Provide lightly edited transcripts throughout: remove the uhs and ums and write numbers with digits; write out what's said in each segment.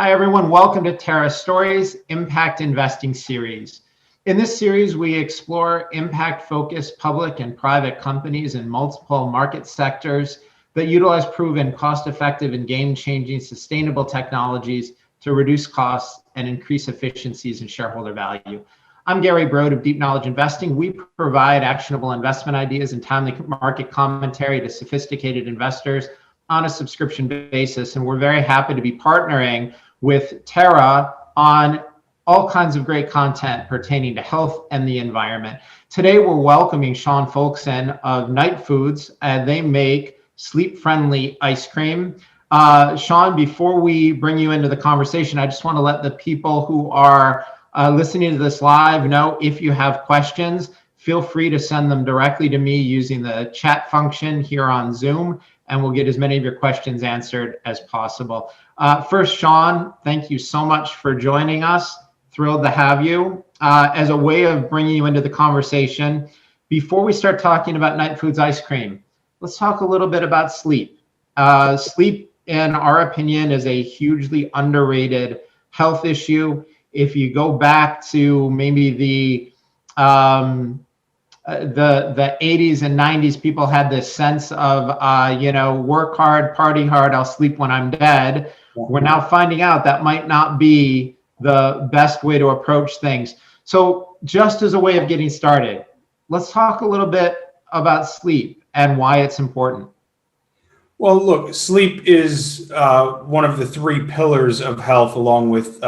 Hi, everyone. Welcome to Terra Stories Impact Investing Series. In this series, we explore impact-focused public and private companies in multiple market sectors that utilize proven, cost-effective, and game-changing sustainable technologies to reduce costs and increase efficiencies and shareholder value. I'm Gary Brode of Deep Knowledge Investing. We provide actionable investment ideas and timely market commentary to sophisticated investors on a subscription basis. And we're very happy to be partnering with Terra on all kinds of great content pertaining to health and the environment. Today, we're welcoming Sean Folkson of Nightfood. They make sleep-friendly ice cream. Sean, before we bring you into the conversation, I just want to let the people who are listening to this live know if you have questions, feel free to send them directly to me using the chat function here on Zoom, and we'll get as many of your questions answered as possible. First, Sean, thank you so much for joining us. Thrilled to have you. As a way of bringing you into the conversation, before we start talking about Nightfood's ice cream, let's talk a little bit about sleep. Sleep, in our opinion, is a hugely underrated health issue. If you go back to maybe the 80s and 90s, people had this sense of, work hard, party hard, I'll sleep when I'm dead. We're now finding out that might not be the best way to approach things. So just as a way of getting started, let's talk a little bit about sleep and why it's important. Well, look, sleep is one of the three pillars of health, along with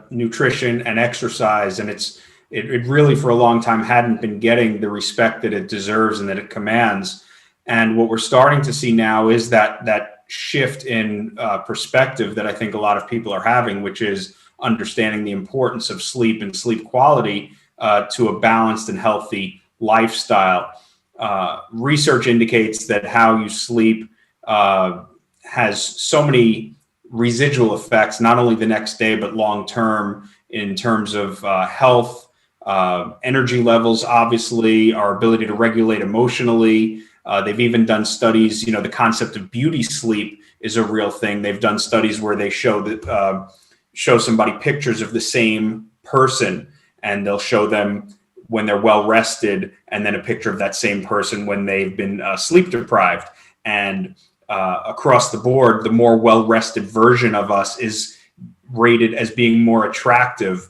nutrition and exercise. And it really, for a long time, hadn't been getting the respect that it deserves and that it commands. And what we're starting to see now is that shift in perspective that I think a lot of people are having, which is understanding the importance of sleep and sleep quality to a balanced and healthy lifestyle. Research indicates that how you sleep has so many residual effects, not only the next day, but long term in terms of health, energy levels, obviously, our ability to regulate emotionally. They've even done studies, the concept of beauty sleep is a real thing. They've done studies where they show somebody pictures of the same person, and they'll show them when they're well rested, and then a picture of that same person when they've been sleep deprived. And across the board, the more well-rested version of us is rated as being more attractive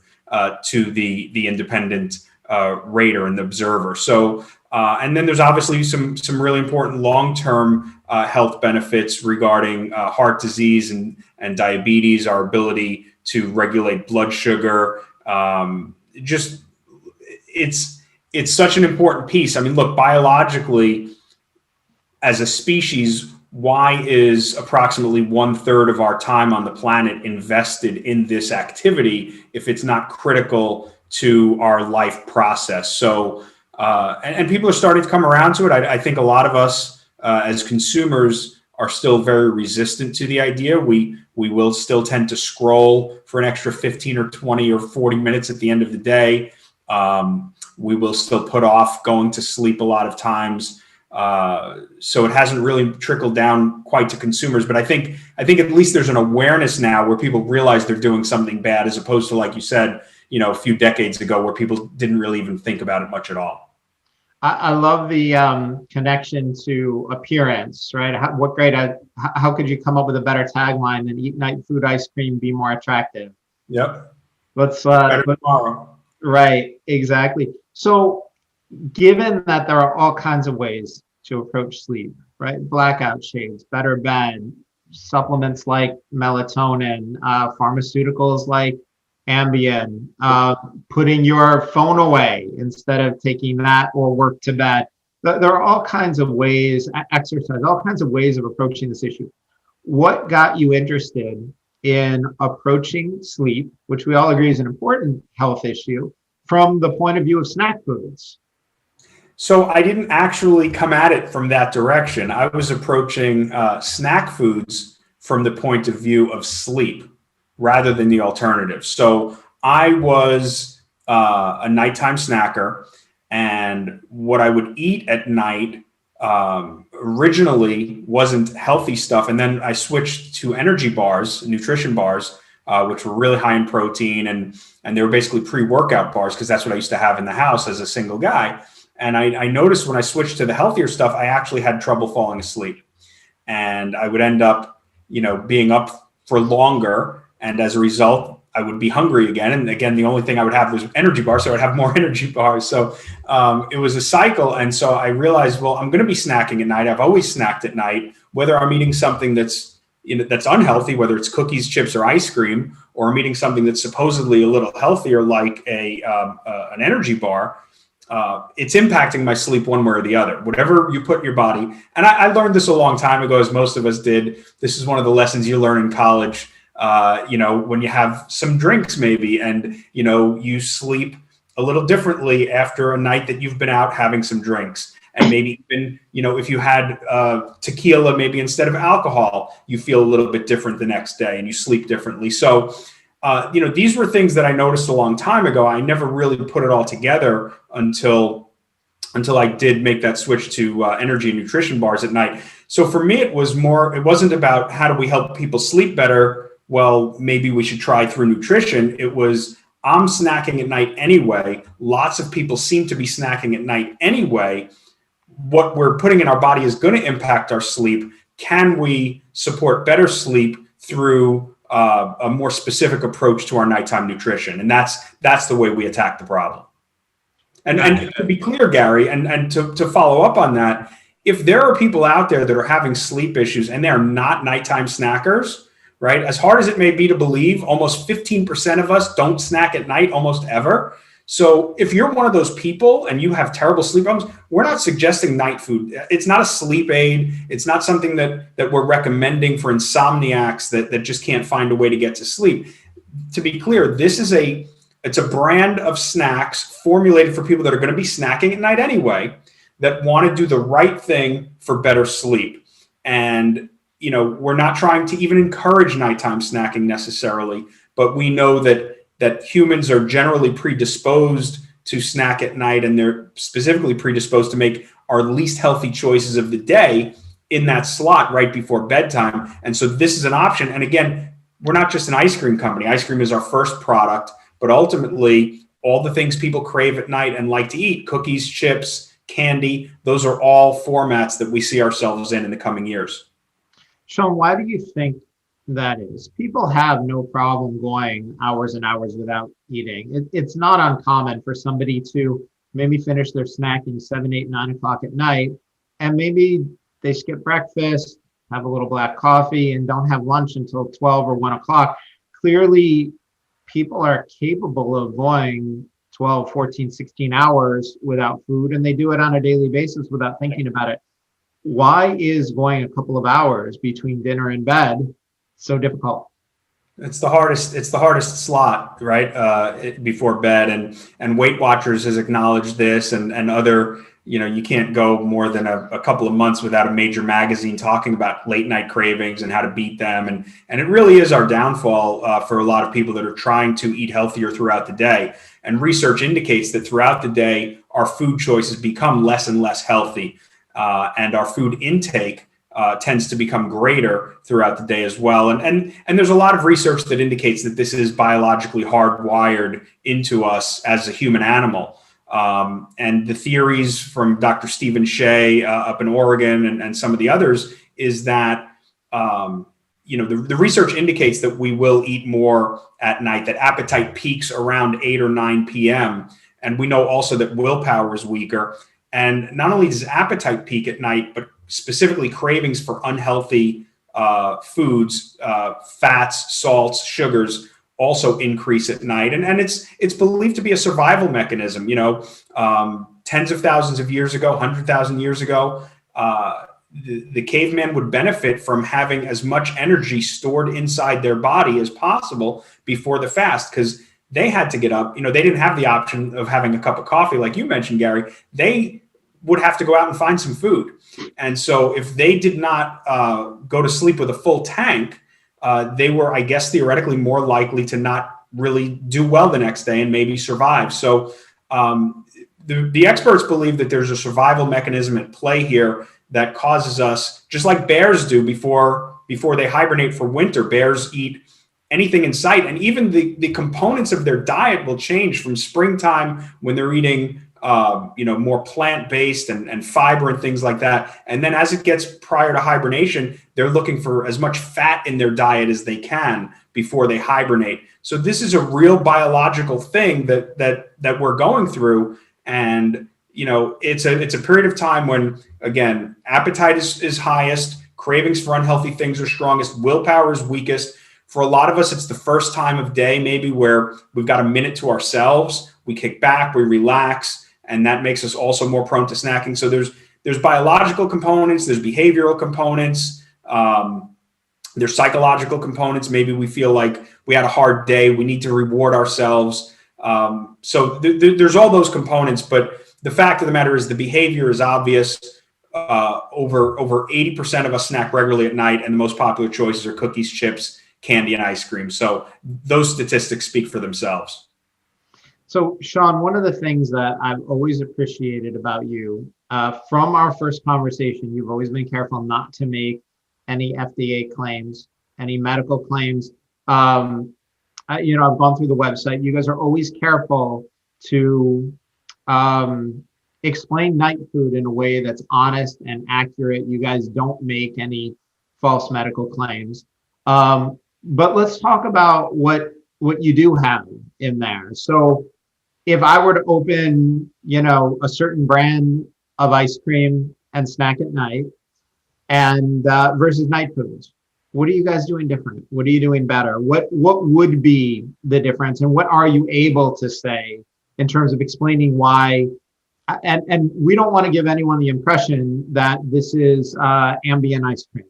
to the independent rater and the observer. So, and then there's obviously some really important long-term health benefits regarding heart disease and diabetes, our ability to regulate blood sugar. It's such an important piece. I mean, look, biologically, as a species, why is approximately 1/3 of our time on the planet invested in this activity if it's not critical to our life process? So, and people are starting to come around to it. I think a lot of us as consumers are still very resistant to the idea. We will still tend to scroll for an extra 15 or 20 or 40 minutes at the end of the day. We will still put off going to sleep a lot of times. So it hasn't really trickled down quite to consumers, but I think at least there's an awareness now where people realize they're doing something bad, as opposed to, like you said, a few decades ago where people didn't really even think about it much at all. I love the connection to appearance, right? How could you come up with a better tagline than "Eat Nightfood ice cream, be more attractive"? Yep. Better tomorrow. Right, exactly. So, given that there are all kinds of ways to approach sleep, right? Blackout shades, better bed, supplements like melatonin, pharmaceuticals like Ambien, putting your phone away instead of taking that or work to bed. There are all kinds of ways, exercise, all kinds of ways of approaching this issue. What got you interested in approaching sleep, which we all agree is an important health issue, from the point of view of snack foods? So I didn't actually come at it from that direction. I was approaching snack foods from the point of view of sleep rather than the alternative. So I was a nighttime snacker, and what I would eat at night originally wasn't healthy stuff. And then I switched to energy bars, nutrition bars, which were really high in protein, and they were basically pre-workout bars, because that's what I used to have in the house as a single guy. And I noticed when I switched to the healthier stuff, I actually had trouble falling asleep, and I would end up, being up for longer, and as a result, I would be hungry again. And again, the only thing I would have was energy bars. So I'd have more energy bars. So it was a cycle. And so I realized, well, I'm going to be snacking at night. I've always snacked at night, whether I'm eating something that's unhealthy, whether it's cookies, chips, or ice cream, or I'm eating something that's supposedly a little healthier, like an energy bar. It's impacting my sleep one way or the other, whatever you put in your body. And I learned this a long time ago, as most of us did. This is one of the lessons you learn in college. When you have some drinks maybe, and, you sleep a little differently after a night that you've been out having some drinks. And maybe even, if you had tequila, maybe instead of alcohol, you feel a little bit different the next day and you sleep differently. So, these were things that I noticed a long time ago. I never really put it all together until I did make that switch to energy and nutrition bars at night. So for me, it wasn't about how do we help people sleep better. Well, maybe we should try through nutrition. It was, I'm snacking at night anyway. Lots of people seem to be snacking at night anyway. What we're putting in our body is going to impact our sleep. Can we support better sleep through a more specific approach to our nighttime nutrition? And that's the way we attack the problem. And to be clear, Gary, and to follow up on that, if there are people out there that are having sleep issues and they're not nighttime snackers, right? As hard as it may be to believe, almost 15% of us don't snack at night almost ever. So if you're one of those people and you have terrible sleep problems, we're not suggesting night food. It's not a sleep aid. It's not something that we're recommending for insomniacs that just can't find a way to get to sleep. To be clear, it's a brand of snacks formulated for people that are going to be snacking at night anyway, that want to do the right thing for better sleep. And we're not trying to even encourage nighttime snacking necessarily, but we know that humans are generally predisposed to snack at night, and they're specifically predisposed to make our least healthy choices of the day in that slot right before bedtime. And so this is an option. And again, we're not just an ice cream company. Ice cream is our first product, but ultimately all the things people crave at night and like to eat, cookies, chips, candy, those are all formats that we see ourselves in the coming years. Sean, why do you think that is? People have no problem going hours and hours without eating. It's not uncommon for somebody to maybe finish their snacking 7, 8, 9 o'clock at night, and maybe they skip breakfast, have a little black coffee, and don't have lunch until 12 or 1 o'clock. Clearly, people are capable of going 12, 14, 16 hours without food, and they do it on a daily basis without thinking about it. Why is going a couple of hours between dinner and bed so difficult? It's the hardest slot, right? Before bed, and Weight Watchers has acknowledged this, and other, you can't go more than a couple of months without a major magazine talking about late night cravings and how to beat them. And it really is our downfall for a lot of people that are trying to eat healthier throughout the day. And research indicates that throughout the day, our food choices become less and less healthy. And our food intake tends to become greater throughout the day as well. And there's a lot of research that indicates that this is biologically hardwired into us as a human animal. And the theories from Dr. Stephen Shea up in Oregon and some of the others is that, the research indicates that we will eat more at night, that appetite peaks around 8 or 9 p.m. And we know also that willpower is weaker. And not only does appetite peak at night, but specifically cravings for unhealthy foods, fats, salts, sugars also increase at night. And it's believed to be a survival mechanism. Tens of thousands of years ago, 100,000 years ago, the caveman would benefit from having as much energy stored inside their body as possible before the fast, because they had to get up. They didn't have the option of having a cup of coffee, like you mentioned, Gary. They would have to go out and find some food. And so if they did not go to sleep with a full tank, they were, I guess, theoretically more likely to not really do well the next day and maybe survive. So the experts believe that there's a survival mechanism at play here that causes us, just like bears do before they hibernate for winter. Bears eat anything in sight. And even the components of their diet will change from springtime when they're eating more plant-based and fiber and things like that. And then as it gets prior to hibernation, they're looking for as much fat in their diet as they can before they hibernate. So this is a real biological thing that we're going through. And, it's a period of time when, again, appetite is highest, cravings for unhealthy things are strongest, willpower is weakest. For a lot of us, it's the first time of day maybe where we've got a minute to ourselves. We kick back, we relax, and that makes us also more prone to snacking. So there's biological components, there's behavioral components, there's psychological components. Maybe we feel like we had a hard day, we need to reward ourselves. So there's all those components, but the fact of the matter is the behavior is obvious. Over 80% of us snack regularly at night, and the most popular choices are cookies, chips, candy, and ice cream. So those statistics speak for themselves. So, Sean, one of the things that I've always appreciated about you, from our first conversation, you've always been careful not to make any FDA claims, any medical claims. I've gone through the website. You guys are always careful to explain Nightfood in a way that's honest and accurate. You guys don't make any false medical claims. But let's talk about what you do have in there. So if I were to open, a certain brand of ice cream and snack at night and versus Nightfoods, what are you guys doing different? What are you doing better? What would be the difference? And what are you able to say in terms of explaining why? And we don't want to give anyone the impression that this is ambient ice cream.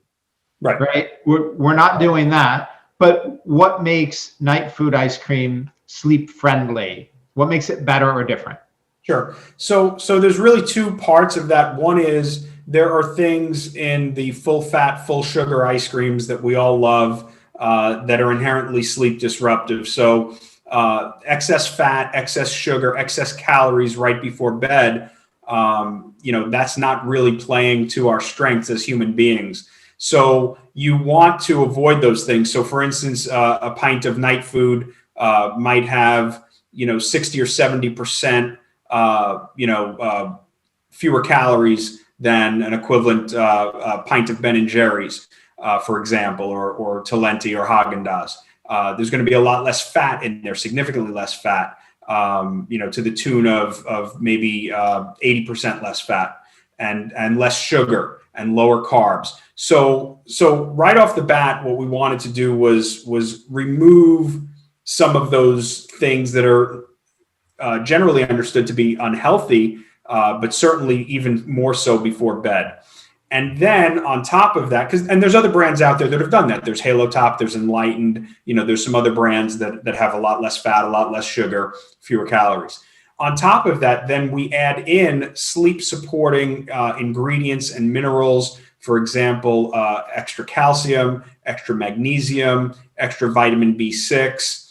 Right? We're not doing that. But what makes Nightfood ice cream sleep friendly? What makes it better or different? Sure. So there's really two parts of that. One is there are things in the full fat, full sugar ice creams that we all love that are inherently sleep disruptive. So excess fat, excess sugar, excess calories right before bed, that's not really playing to our strengths as human beings. So you want to avoid those things. So for instance, a pint of Nightfood might have, 60 or 70%, fewer calories than an equivalent pint of Ben and Jerry's, for example, or Talenti or Haagen-Dazs. There's going to be a lot less fat in there, significantly less fat, to the tune of maybe 80% less fat and less sugar and lower carbs. So right off the bat, what we wanted to do was remove some of those things that are generally understood to be unhealthy, but certainly even more so before bed. And then on top of that, and there's other brands out there that have done that. There's Halo Top, there's Enlightened, there's some other brands that have a lot less fat, a lot less sugar, fewer calories. On top of that, then we add in sleep supporting ingredients and minerals. For example, extra calcium, extra magnesium, extra vitamin B6.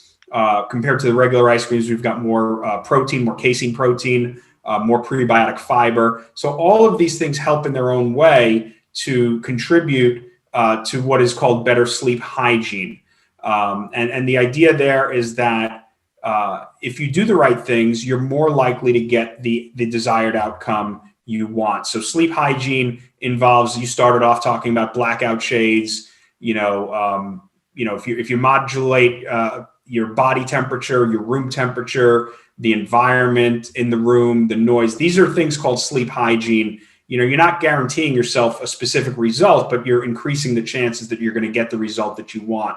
Compared to the regular ice creams, we've got more protein, more casein protein, more prebiotic fiber. So all of these things help in their own way to contribute to what is called better sleep hygiene. And the idea there is that if you do the right things, you're more likely to get the desired outcome you want. So sleep hygiene involves, you started off talking about blackout shades, if you modulate your body temperature, your room temperature, the environment in the room, the noise, these are things called sleep hygiene. You're not guaranteeing yourself a specific result, but you're increasing the chances that you're going to get the result that you want.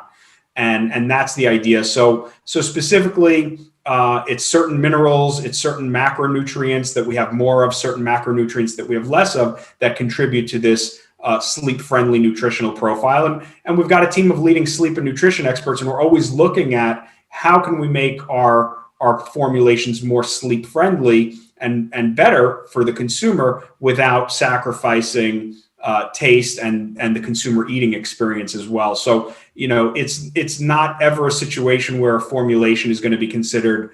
And that's the idea. So specifically, it's certain minerals, it's certain macronutrients that we have more of, certain macronutrients that we have less of, that contribute to this sleep-friendly nutritional profile. And we've got a team of leading sleep and nutrition experts, and we're always looking at how can we make our formulations more sleep-friendly and better for the consumer without sacrificing taste and the consumer eating experience as well. So, it's not ever a situation where a formulation is going to be considered,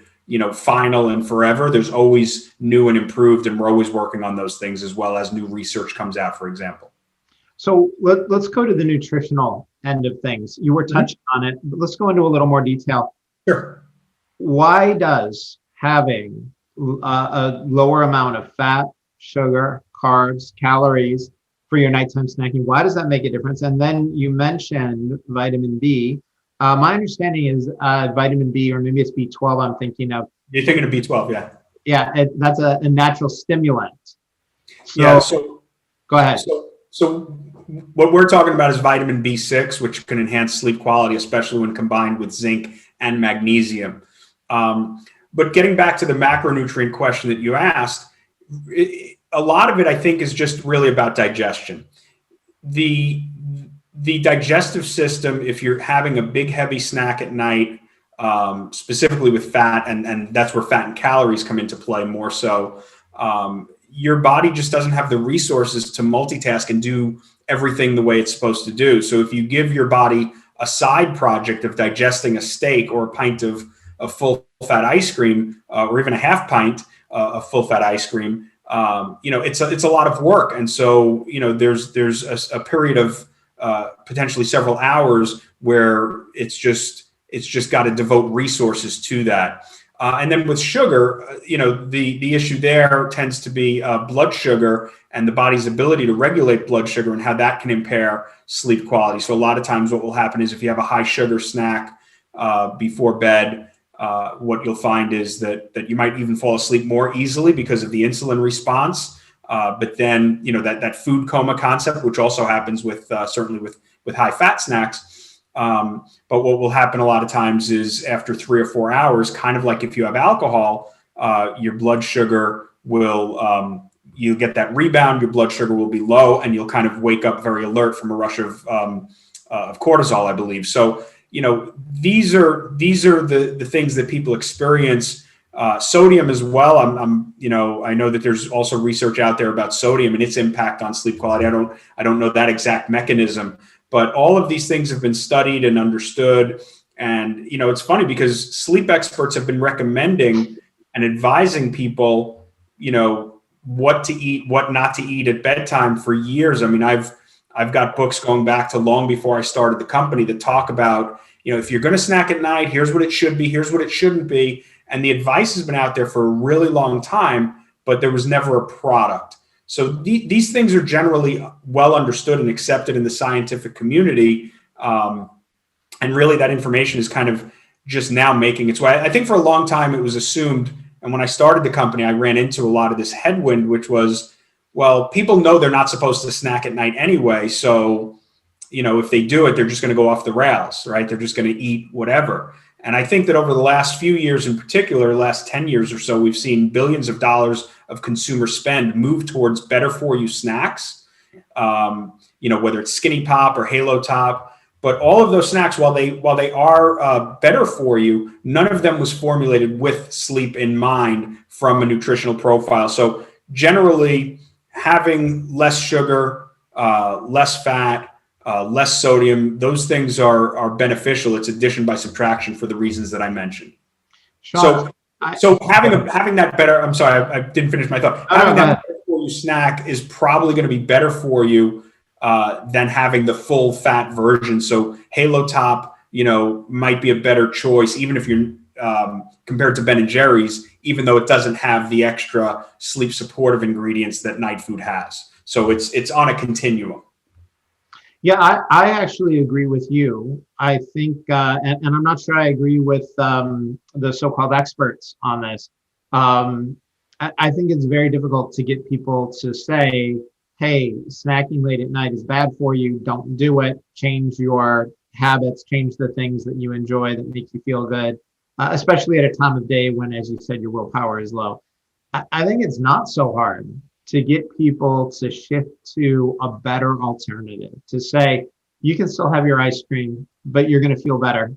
final and forever. There's always new and improved, and we're always working on those things as well as new research comes out, for example. So let's go to the nutritional end of things. You were touching on it, but let's go into a little more detail. Sure. Why does having a lower amount of fat, sugar, carbs, calories for your nighttime snacking, why does that make a difference? And then you mentioned vitamin B. My understanding is vitamin B, or maybe it's B12 I'm thinking of. You're thinking of B12, yeah. Yeah, that's a natural stimulant. So, Yeah, so go ahead. So what we're talking about is vitamin B6, which can enhance sleep quality, especially when combined with zinc and magnesium. But getting back to the macronutrient question that you asked, a lot of it, I think, is just really about digestion. The digestive system, if you're having a big, heavy snack at night, specifically with fat, and that's where fat and calories come into play more so, your body just doesn't have the resources to multitask and do everything the way it's supposed to do. So if you give your body a side project of digesting a steak or a pint of full fat ice cream, or even a half pint of full fat ice cream, it's a lot of work. And so, there's a period of potentially several hours where it's just got to devote resources to that. And then with sugar, the issue there tends to be blood sugar and the body's ability to regulate blood sugar and how that can impair sleep quality. So a lot of times what will happen is if you have a high sugar snack before bed, what you'll find is that you might even fall asleep more easily because of the insulin response. But then, that food coma concept, which also happens with certainly with high fat snacks. But what will happen a lot of times is after 3 or 4 hours, kind of like if you have alcohol, your blood sugar will, you get that rebound, your blood sugar will be low, and you'll kind of wake up very alert from a rush of cortisol, I believe. So, these are the things that people experience. Sodium as well. I know that there's also research out there about sodium and its impact on sleep quality. I don't know that exact mechanism. But all of these things have been studied and understood. And, it's funny because sleep experts have been recommending and advising people, what to eat, what not to eat at bedtime for years. I mean, I've got books going back to long before I started the company that talk about, if you're going to snack at night, here's what it should be, here's what it shouldn't be. And the advice has been out there for a really long time, but there was never a product. So these things are generally well understood and accepted in the scientific community. And really that information is kind of just now making its way. I think for a long time it was assumed, and when I started the company, I ran into a lot of this headwind, which was, well, people know they're not supposed to snack at night anyway. So, if they do it, they're just going to go off the rails, right? They're just going to eat whatever. And I think that over the last few years, in particular, last 10 years or so, we've seen billions of dollars of consumer spend move towards better for you snacks, whether it's Skinny Pop or Halo Top. But all of those snacks, while they are better for you, none of them was formulated with sleep in mind from a nutritional profile. So generally, having less sugar, less fat, less sodium, those things are beneficial. It's addition by subtraction for the reasons that I mentioned. Sean, so having that better, I'm sorry, I didn't finish my thought. Having that better for you snack is probably going to be better for you than having the full fat version. So Halo Top, might be a better choice, even if you're compared to Ben and Jerry's, even though it doesn't have the extra sleep supportive ingredients that Nightfood has. So it's on a continuum. Yeah, I actually agree with you. I think, and I'm not sure I agree with the so-called experts on this. I think it's very difficult to get people to say, hey, snacking late at night is bad for you. Don't do it. Change your habits, change the things that you enjoy that make you feel good, especially at a time of day when, as you said, your willpower is low. I think it's not so hard to get people to shift to a better alternative, to say, you can still have your ice cream, but you're going to feel better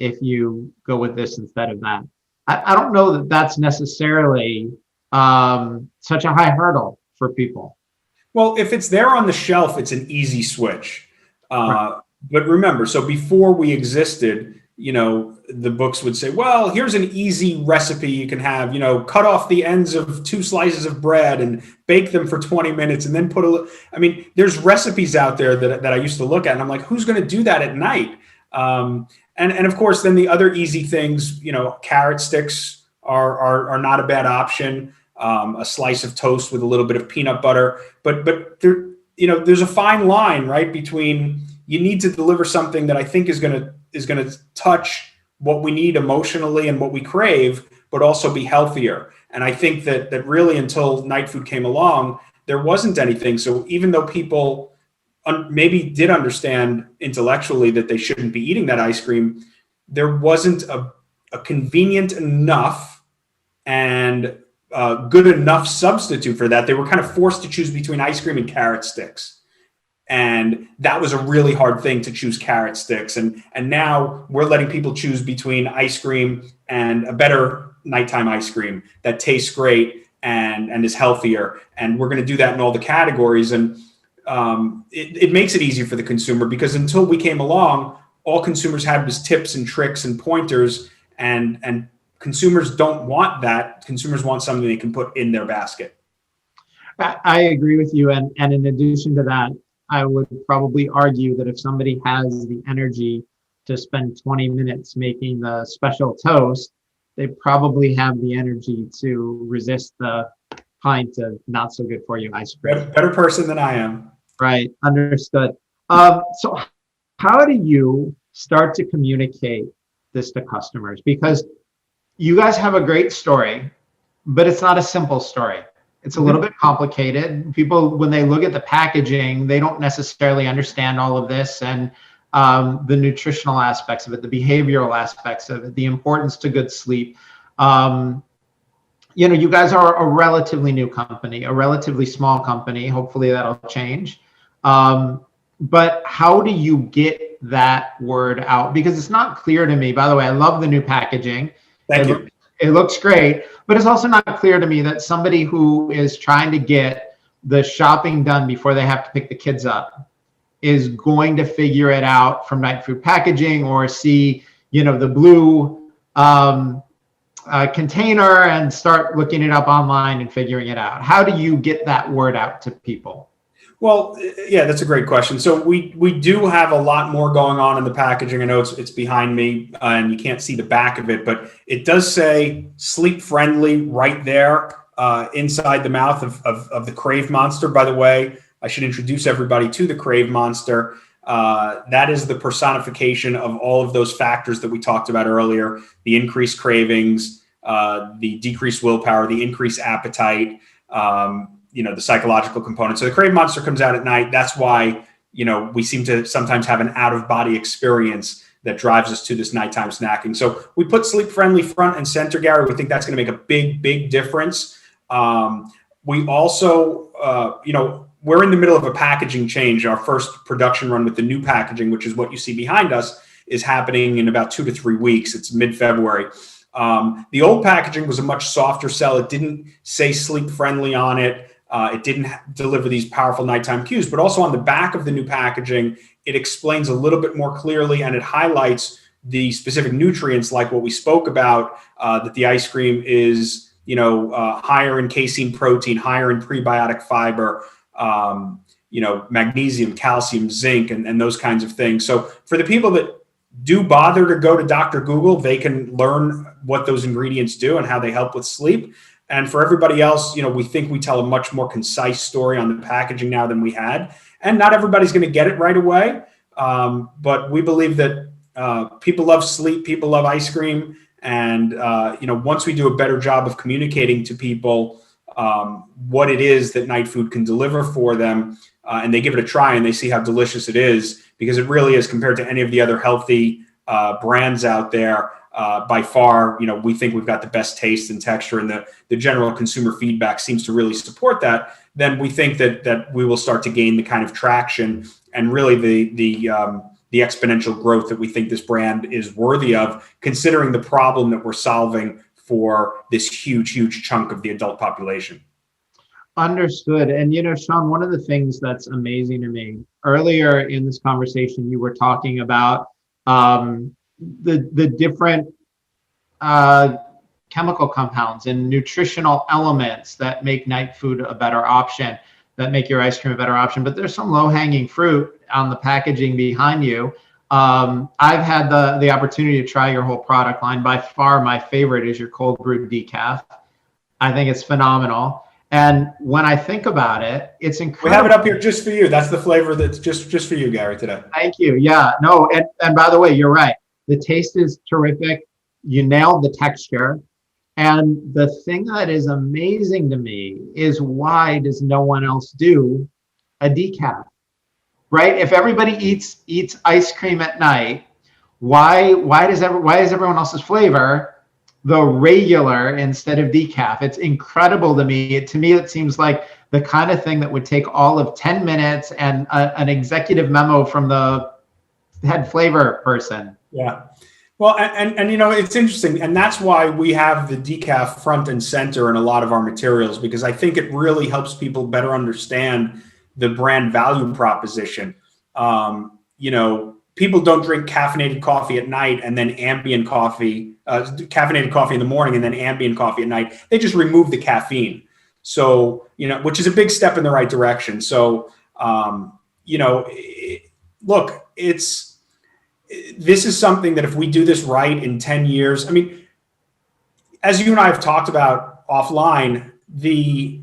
if you go with this instead of that. I don't know that that's necessarily such a high hurdle for people. Well, if it's there on the shelf, it's an easy switch. Right. But remember, so before we existed, the books would say, well, here's an easy recipe you can have, cut off the ends of 2 slices of bread and bake them for 20 minutes and then there's recipes out there that I used to look at and I'm like, who's going to do that at night? And of course, then the other easy things, carrot sticks are not a bad option. A slice of toast with a little bit of peanut butter, but there, there's a fine line, right, between you need to deliver something that I think is going to touch what we need emotionally and what we crave, but also be healthier. And I think that really until Nightfood came along, there wasn't anything. So even though people maybe did understand intellectually that they shouldn't be eating that ice cream, there wasn't a convenient enough and good enough substitute for that. They were kind of forced to choose between ice cream and carrot sticks. And that was a really hard thing to choose carrot sticks. And now we're letting people choose between ice cream and a better nighttime ice cream that tastes great and is healthier. And we're going to do that in all the categories. And it makes it easier for the consumer, because until we came along, all consumers had was tips and tricks and pointers, and consumers don't want that. Consumers want something they can put in their basket. I agree with you. And in addition to that, I would probably argue that if somebody has the energy to spend 20 minutes making the special toast, they probably have the energy to resist the pint of not so good for you ice cream. Better person than I am. Right. Understood. So how do you start to communicate this to customers? Because you guys have a great story, but it's not a simple story. It's a little bit complicated. People, when they look at the packaging, they don't necessarily understand all of this and the nutritional aspects of it, the behavioral aspects of it, the importance to good sleep. You guys are a relatively new company, a relatively small company. Hopefully that'll change. But how do you get that word out? Because it's not clear to me. By the way, I love the new packaging. Thank you. It looks great, but it's also not clear to me that somebody who is trying to get the shopping done before they have to pick the kids up is going to figure it out from Nightfood packaging, or see, the blue container and start looking it up online and figuring it out. How do you get that word out to people? Well, yeah, that's a great question. So we do have a lot more going on in the packaging. I know it's behind me and you can't see the back of it, but it does say sleep friendly right there inside the mouth of the Crave Monster. By the way, I should introduce everybody to the Crave Monster. That is the personification of all of those factors that we talked about earlier: the increased cravings, the decreased willpower, the increased appetite, the psychological component. So the Crave Monster comes out at night. That's why, we seem to sometimes have an out-of-body experience that drives us to this nighttime snacking. So we put sleep friendly front and center, Gary. We think that's going to make a big, big difference. We also, we're in the middle of a packaging change. Our first production run with the new packaging, which is what you see behind us, is happening in about 2 to 3 weeks. It's mid-February. The old packaging was a much softer sell. It didn't say sleep friendly on it. It didn't deliver these powerful nighttime cues, but also on the back of the new packaging, it explains a little bit more clearly, and it highlights the specific nutrients, like what we spoke about, that the ice cream is, higher in casein protein, higher in prebiotic fiber, magnesium, calcium, zinc, and those kinds of things. So for the people that do bother to go to Dr. Google, they can learn what those ingredients do and how they help with sleep. And for everybody else, we think we tell a much more concise story on the packaging now than we had. And not everybody's going to get it right away. But we believe that people love sleep, people love ice cream. And, once we do a better job of communicating to people what it is that Nightfood can deliver for them, and they give it a try and they see how delicious it is, because it really is, compared to any of the other healthy brands out there, by far, we think we've got the best taste and texture, and the general consumer feedback seems to really support that. Then we think that we will start to gain the kind of traction and really the exponential growth that we think this brand is worthy of, considering the problem that we're solving for this huge, huge chunk of the adult population. Understood. And, Sean, one of the things that's amazing to me, earlier in this conversation, you were talking about, the different chemical compounds and nutritional elements that make Nightfood a better option, that make your ice cream a better option. But there's some low-hanging fruit on the packaging behind you. I've had the opportunity to try your whole product line. By far, my favorite is your cold brew decaf. I think it's phenomenal. And when I think about it, it's incredible. We have it up here just for you. That's the flavor that's just for you, Gary, today. Thank you. Yeah, no, and by the way, you're right. The taste is terrific. You nailed the texture. And the thing that is amazing to me is, why does no one else do a decaf? Right? If everybody eats ice cream at night, why is everyone else's flavor the regular instead of decaf? It's incredible to me. To me, it seems like the kind of thing that would take all of 10 minutes and an executive memo from the head flavor person. Yeah. Well, and you know, it's interesting, and that's why we have the decaf front and center in a lot of our materials, because I think it really helps people better understand the brand value proposition. You know, people don't drink caffeinated coffee at night and then ambient coffee, caffeinated coffee in the morning and then ambient coffee at night. They just remove the caffeine. So, you know, which is a big step in the right direction. So, you know, look, this is something that if we do this right in 10 years, I mean, as you and I have talked about offline, the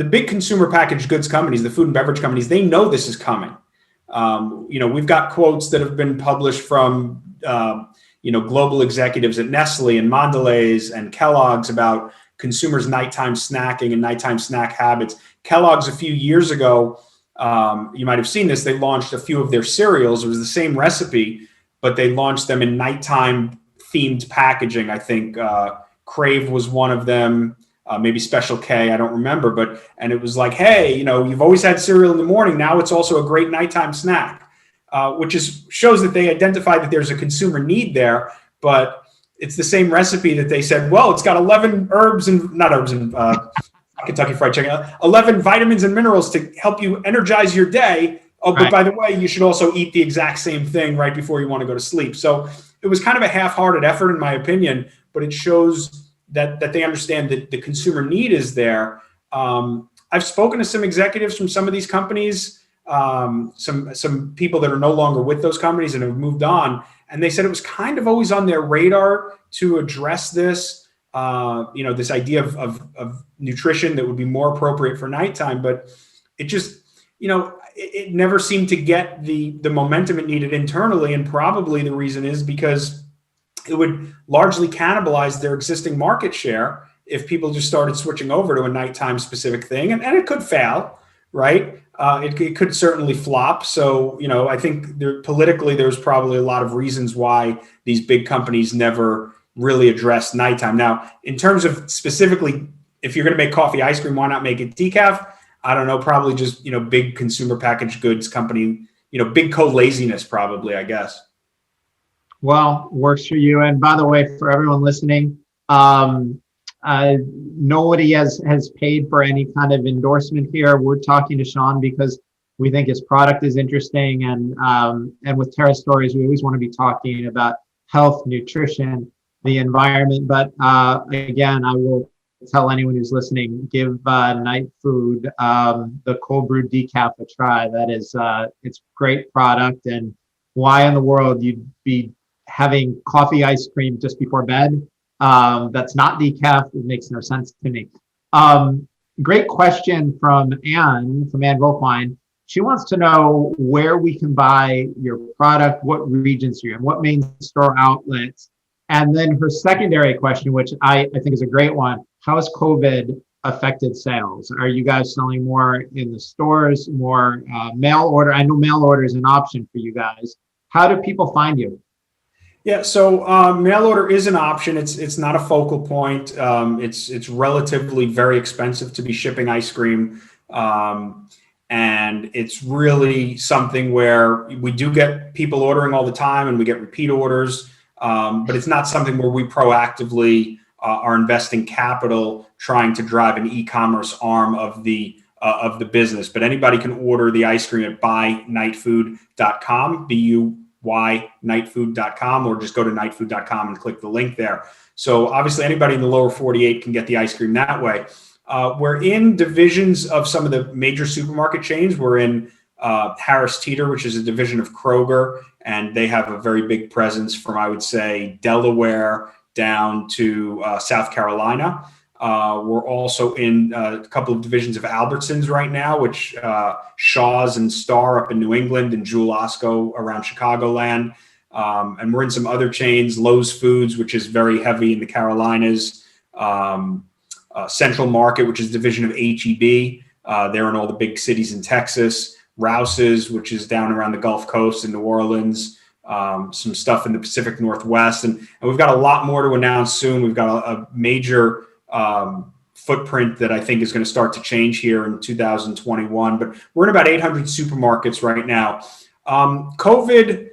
big consumer packaged goods companies, the food and beverage companies, they know this is coming. You know, we've got quotes that have been published from, you know, global executives at Nestle and Mondelez and Kellogg's about consumers' nighttime snacking and nighttime snack habits. Kellogg's a few years ago, you might have seen this, they launched a few of their cereals. It was the same recipe, but they launched them in nighttime themed packaging. I think Crave was one of them, maybe Special K, I don't remember, and it was like, hey, you know, you've always had cereal in the morning. Now it's also a great nighttime snack, which shows that they identified that there's a consumer need there, but it's the same recipe that they said, well, it's got 11 Kentucky Fried Chicken, 11 vitamins and minerals to help you energize your day. Oh, but by the way, you should also eat the exact same thing right before you want to go to sleep. So it was kind of a half-hearted effort, in my opinion, but it shows that they understand that the consumer need is there. I've spoken to some executives from some of these companies, some people that are no longer with those companies and have moved on, and they said it was kind of always on their radar to address this. You know, this idea of nutrition that would be more appropriate for nighttime, but it just, you know, it never seemed to get the momentum it needed internally. And probably the reason is because it would largely cannibalize their existing market share if people just started switching over to a nighttime specific thing. And it could fail, right? It could certainly flop. So, you know, I think politically, there's probably a lot of reasons why these big companies never really address nighttime. Now, in terms of specifically, if you're going to make coffee ice cream, why not make it decaf? I don't know, probably just, you know, big consumer packaged goods company, you know, big co-laziness probably, I guess. Well, works for you. And by the way, for everyone listening, nobody has paid for any kind of endorsement here. We're talking to Sean because we think his product is interesting. And with Terra Stories, we always want to be talking about health, nutrition, the environment. But again, I will tell anyone who's listening, give Nightfood, the cold brew decaf, a try. That is, it's great product. And why in the world you'd be having coffee ice cream just before bed? That's not decaf. It makes no sense to me. Great question from Anne Volkwine. She wants to know where we can buy your product, what regions you're in, what main store outlets. And then her secondary question, which I think is a great one, how has COVID affected sales? Are you guys selling more in the stores, more mail order? I know mail order is an option for you guys. How do people find you? Yeah, so mail order is an option. It's not a focal point. It's relatively very expensive to be shipping ice cream. And it's really something where we do get people ordering all the time and we get repeat orders. But it's not something where we proactively are investing capital trying to drive an e-commerce arm of the business. But anybody can order the ice cream at buynightfood.com, nightfood.com, or just go to nightfood.com and click the link there. So obviously anybody in the lower 48 can get the ice cream that way. We're in divisions of some of the major supermarket chains. We're in Harris Teeter, which is a division of Kroger, and they have a very big presence from, I would say, Delaware down to South Carolina. We're also in a couple of divisions of Albertsons right now, which Shaw's and Star up in New England, and Jewel Osco around Chicagoland. And we're in some other chains, Lowe's Foods, which is very heavy in the Carolinas, Central Market, which is a division of H-E-B. They're in all the big cities in Texas. Rouse's, which is down around the Gulf Coast in New Orleans. Some stuff in the Pacific Northwest. And we've got a lot more to announce soon. We've got a major footprint that I think is going to start to change here in 2021. But we're in about 800 supermarkets right now. COVID,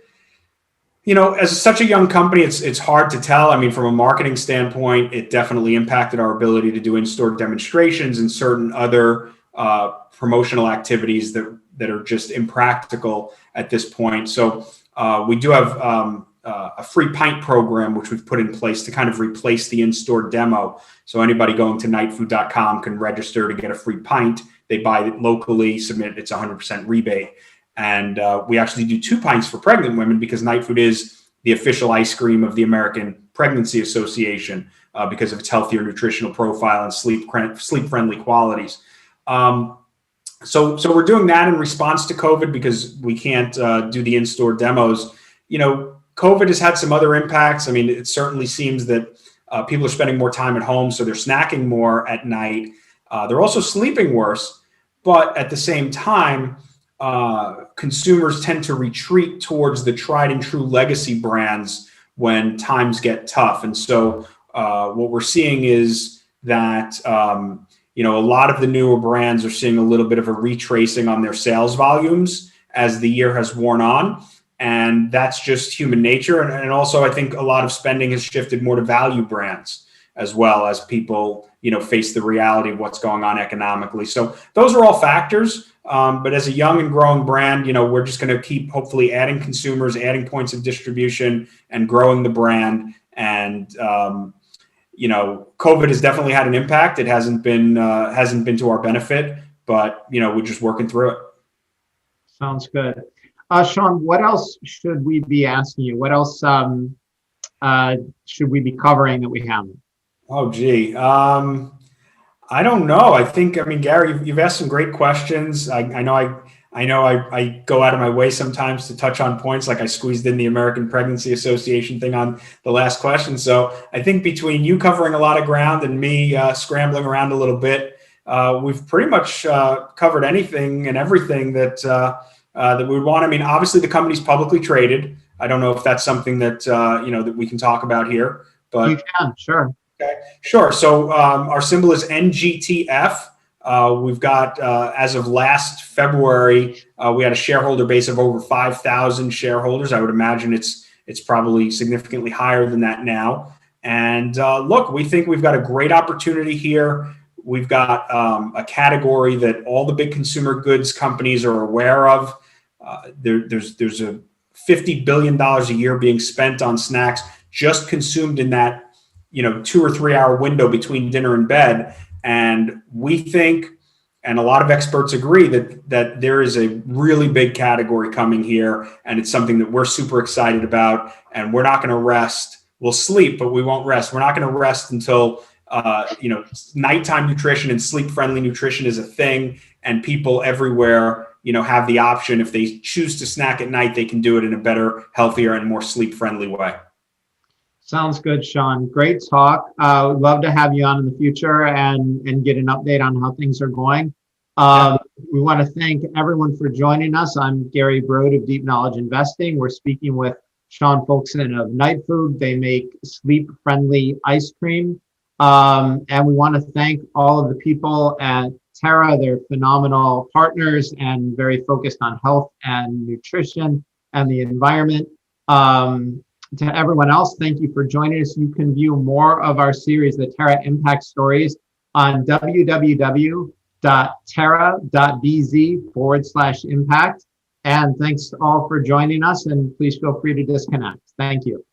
as such a young company, it's hard to tell. I mean, from a marketing standpoint, it definitely impacted our ability to do in-store demonstrations and certain other promotional activities that are just impractical at this point. So we do have a free pint program, which we've put in place to kind of replace the in-store demo. So anybody going to nightfood.com can register to get a free pint. They buy it locally, submit, it's 100% rebate. And we actually do 2 pints for pregnant women because Nightfood is the official ice cream of the American Pregnancy Association because of its healthier nutritional profile and sleep-friendly qualities. So we're doing that in response to COVID because we can't do the in-store demos. COVID has had some other impacts. I mean, it certainly seems that people are spending more time at home, so they're snacking more at night. They're also sleeping worse, but at the same time, consumers tend to retreat towards the tried and true legacy brands when times get tough. And so what we're seeing is that a lot of the newer brands are seeing a little bit of a retracing on their sales volumes as the year has worn on. And that's just human nature. And also, I think a lot of spending has shifted more to value brands as well as people, face the reality of what's going on economically. So those are all factors. But as a young and growing brand, we're just going to keep hopefully adding consumers, adding points of distribution, and growing the brand. And COVID has definitely had an impact. It hasn't been to our benefit, but we're just working through it. Sounds good. Sean, what else should we be asking you? What else should we be covering that we haven't? Oh, gee. I don't know. Gary, you've asked some great questions. I know I go out of my way sometimes to touch on points, like I squeezed in the American Pregnancy Association thing on the last question. So I think between you covering a lot of ground and me scrambling around a little bit, we've pretty much covered anything and everything that we would want. I mean, obviously the company's publicly traded. I don't know if that's something that that we can talk about here, but you can, sure. Okay, sure. So our symbol is NGTF. We've got, as of last February, we had a shareholder base of over 5,000 shareholders. I would imagine it's probably significantly higher than that now. And look, we think we've got a great opportunity here. We've got a category that all the big consumer goods companies are aware of. There's a $50 billion a year being spent on snacks just consumed in that 2 or 3 hour window between dinner and bed. And we think, and a lot of experts agree, that there is a really big category coming here. And it's something that we're super excited about. And we're not going to rest. We'll sleep, but we won't rest. We're not going to rest until, nighttime nutrition and sleep-friendly nutrition is a thing. And people everywhere, have the option. If they choose to snack at night, they can do it in a better, healthier, and more sleep-friendly way. Sounds good, Sean. Great talk. Would love to have you on in the future and get an update on how things are going. We want to thank everyone for joining us. I'm Gary Brode of Deep Knowledge Investing. We're speaking with Sean Folkson of Nightfood. They make sleep-friendly ice cream. And we want to thank all of the people at Terra. They're phenomenal partners and very focused on health and nutrition and the environment. To everyone else, thank you for joining us. You can view more of our series, the Terra Impact Stories, on www.terra.bz/impact. And thanks all for joining us, and please feel free to disconnect. Thank you.